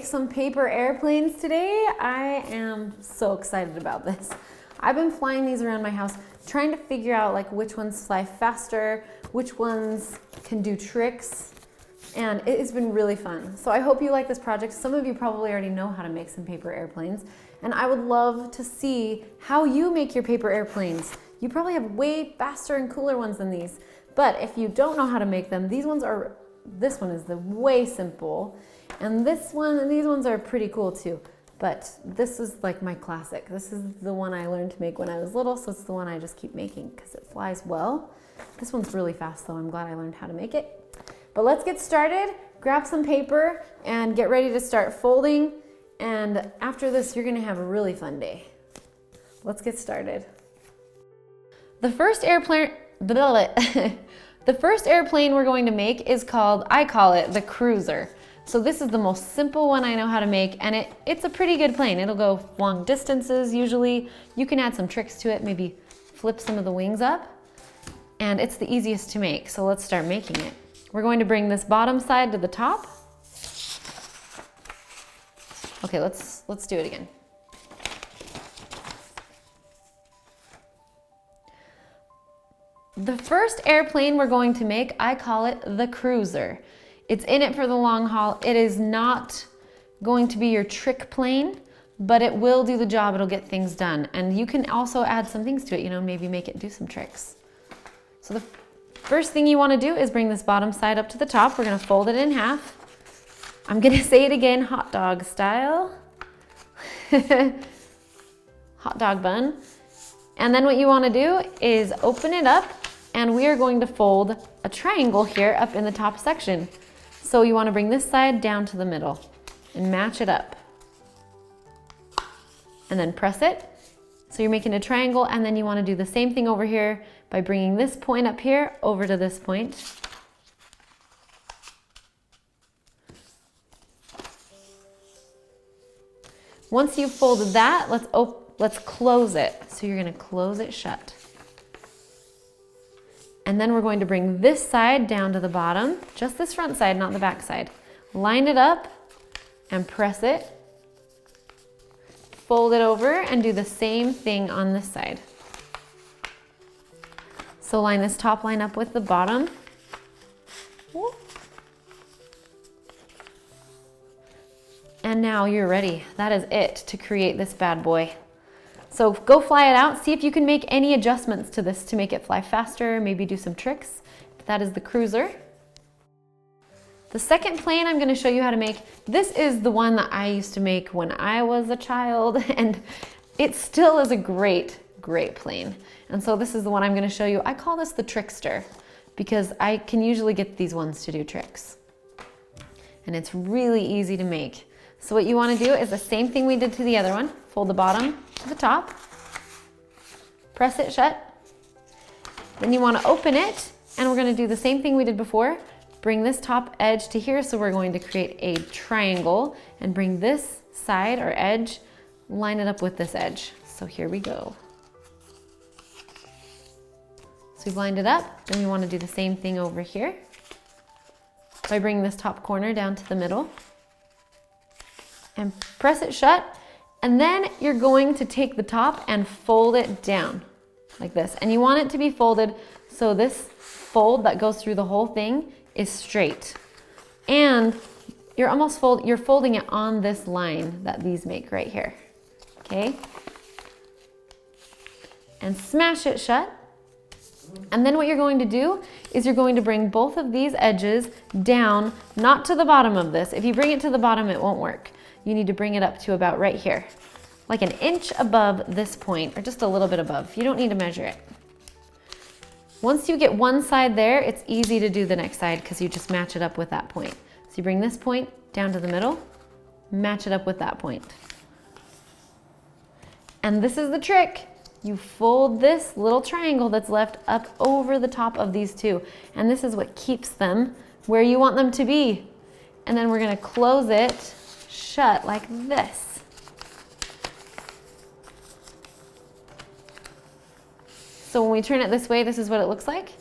make some paper airplanes today. I am so excited about this. I've been flying these around my house, trying to figure out like which ones fly faster, which ones can do tricks, and it has been really fun. So I hope you like this project. Some of you probably already know how to make some paper airplanes, and I would love to see how you make your paper airplanes. You probably have way faster and cooler ones than these, but if you don't know how to make them, this one is the way simple, and this one and these ones are pretty cool too. But this is like my classic. This is the one I learned to make when I was little, so it's the one I just keep making because it flies well. This one's really fast though. I'm glad I learned how to make it. But let's get started. Grab some paper and get ready to start folding. And after this, you're gonna have a really fun day. Let's get started. The first airplane we're going to make is called, I call it the Cruiser. So this is the most simple one I know how to make, and it's a pretty good plane. It'll go long distances usually. You can add some tricks to it, maybe flip some of the wings up, and it's the easiest to make. So let's start making it. We're going to bring this bottom side to the top. Okay, let's do it again. The first airplane we're going to make, I call it the Cruiser. It's in it for the long haul. It is not going to be your trick plane, but it will do the job. It'll get things done. And you can also add some things to it, maybe make it do some tricks. So the first thing you want to do is bring this bottom side up to the top. We're going to fold it in half. I'm going to say it again, hot dog style. Hot dog bun. And then what you want to do is open it up, and we are going to fold a triangle here up in the top section. So you want to bring this side down to the middle and match it up. And then press it. So you're making a triangle, and then you want to do the same thing over here by bringing this point up here over to this point. Once you've folded that, let's close it. So you're going to close it shut. And then we're going to bring this side down to the bottom, just this front side, not the back side. Line it up and press it. Fold it over and do the same thing on this side. So line this top line up with the bottom. And now you're ready. That is it to create this bad boy. So go fly it out. See if you can make any adjustments to this to make it fly faster, maybe do some tricks. That is the Cruiser. The second plane I'm going to show you how to make, this is the one that I used to make when I was a child, and it still is a great, great plane. And so this is the one I'm going to show you. I call this the Trickster because I can usually get these ones to do tricks. And it's really easy to make. So what you want to do is the same thing we did to the other one. Fold the bottom to the top, press it shut. Then you want to open it, and we're going to do the same thing we did before. Bring this top edge to here, so we're going to create a triangle, and bring this side or edge, line it up with this edge. So here we go. So we've lined it up. Then you want to do the same thing over here by bringing this top corner down to the middle and press it shut. And then you're going to take the top and fold it down like this. And you want it to be folded so this fold that goes through the whole thing is straight. And you're folding it on this line that these make right here. Okay? And smash it shut. And then what you're going to do is you're going to bring both of these edges down, not to the bottom of this. If you bring it to the bottom, it won't work. You need to bring it up to about right here, like an inch above this point, or just a little bit above. You don't need to measure it. Once you get one side there, it's easy to do the next side because you just match it up with that point. So you bring this point down to the middle, match it up with that point. And this is the trick. You fold this little triangle that's left up over the top of these two. And this is what keeps them where you want them to be. And then we're going to close it shut like this. So when we turn it this way, this is what it looks like.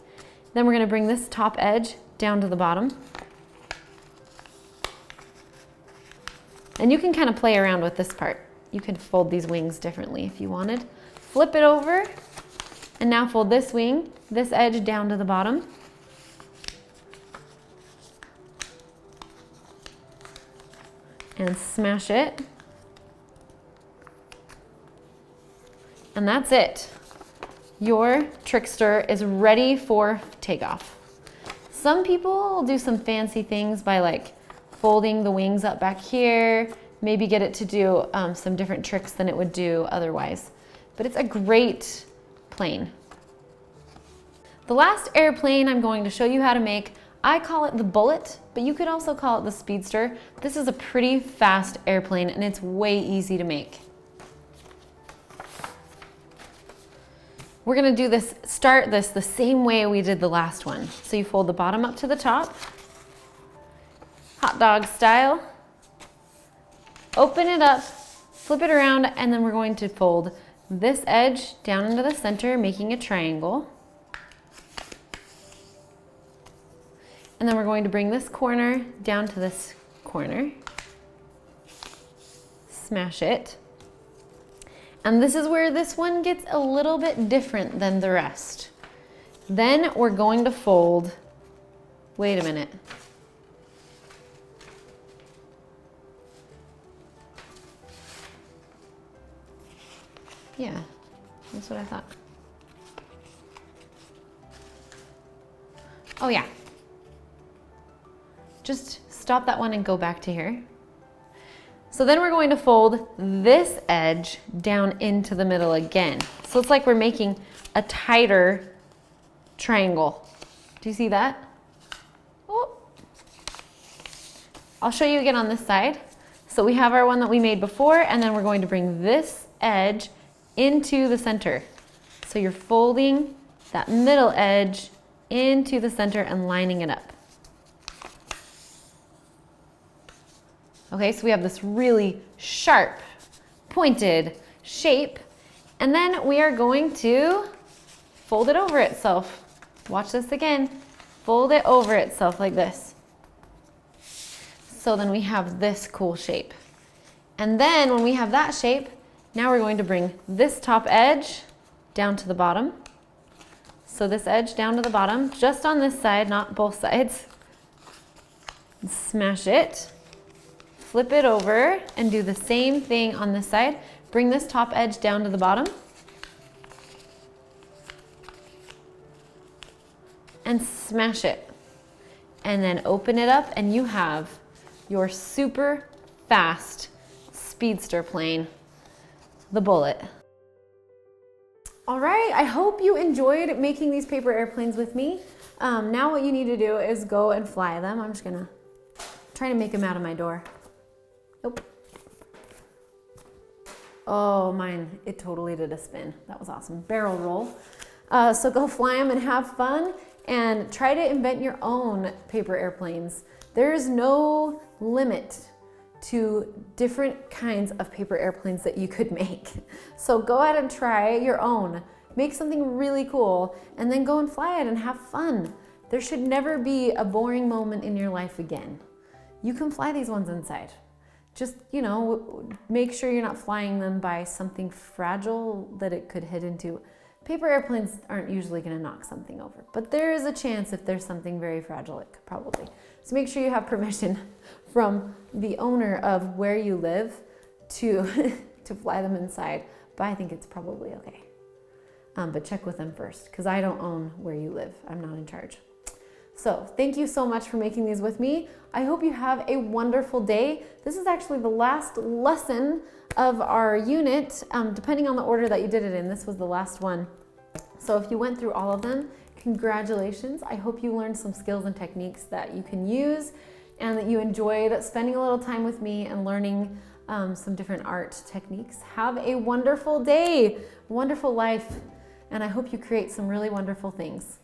Then we're going to bring this top edge down to the bottom. And you can kind of play around with this part. You can fold these wings differently if you wanted. Flip it over, and now fold this wing, this edge down to the bottom. And smash it. And that's it. Your trickster is ready for takeoff. Some people will do some fancy things by like folding the wings up back here, maybe get it to do some different tricks than it would do otherwise. But it's a great plane. The last airplane I'm going to show you how to make, I call it the Bullet, but you could also call it the Speedster. This is a pretty fast airplane and it's way easy to make. We're gonna do this, start this the same way we did the last one. So you fold the bottom up to the top, hot dog style, open it up, flip it around, and then we're going to fold this edge down into the center, making a triangle. And then we're going to bring this corner down to this corner, smash it. And this is where this one gets a little bit different than the rest. Then we're going to fold, wait a minute. Yeah, that's what I thought. Oh yeah. Just stop that one and go back to here. So then we're going to fold this edge down into the middle again. So it's like we're making a tighter triangle. Do you see that? Oh. I'll show you again on this side. So we have our one that we made before, and then we're going to bring this edge into the center. So you're folding that middle edge into the center and lining it up. Okay, so we have this really sharp, pointed shape, and then we are going to fold it over itself. Watch this again. Fold it over itself like this. So then we have this cool shape. And then when we have that shape, now we're going to bring this top edge down to the bottom. So this edge down to the bottom, just on this side, not both sides. Smash it. Flip it over and do the same thing on this side. Bring this top edge down to the bottom. And smash it. And then open it up and you have your super fast speedster plane, the Bullet. All right, I hope you enjoyed making these paper airplanes with me. Now what you need to do is go and fly them. I'm just gonna try to make them out of my door. Nope. Oh, mine, it totally did a spin. That was awesome. Barrel roll. So go fly them and have fun and try to invent your own paper airplanes. There's no limit to different kinds of paper airplanes that you could make. So go ahead and try your own. Make something really cool and then go and fly it and have fun. There should never be a boring moment in your life again. You can fly these ones inside. Just, you know, make sure you're not flying them by something fragile that it could hit into. Paper airplanes aren't usually going to knock something over, but there is a chance if there's something very fragile, it could probably. So make sure you have permission from the owner of where you live to, to fly them inside, but I think it's probably okay. But check with them first, because I don't own where you live. I'm not in charge. So thank you so much for making these with me. I hope you have a wonderful day. This is actually the last lesson of our unit, depending on the order that you did it in. This was the last one. So if you went through all of them, congratulations. I hope you learned some skills and techniques that you can use and that you enjoyed spending a little time with me and learning some different art techniques. Have a wonderful day, wonderful life, and I hope you create some really wonderful things.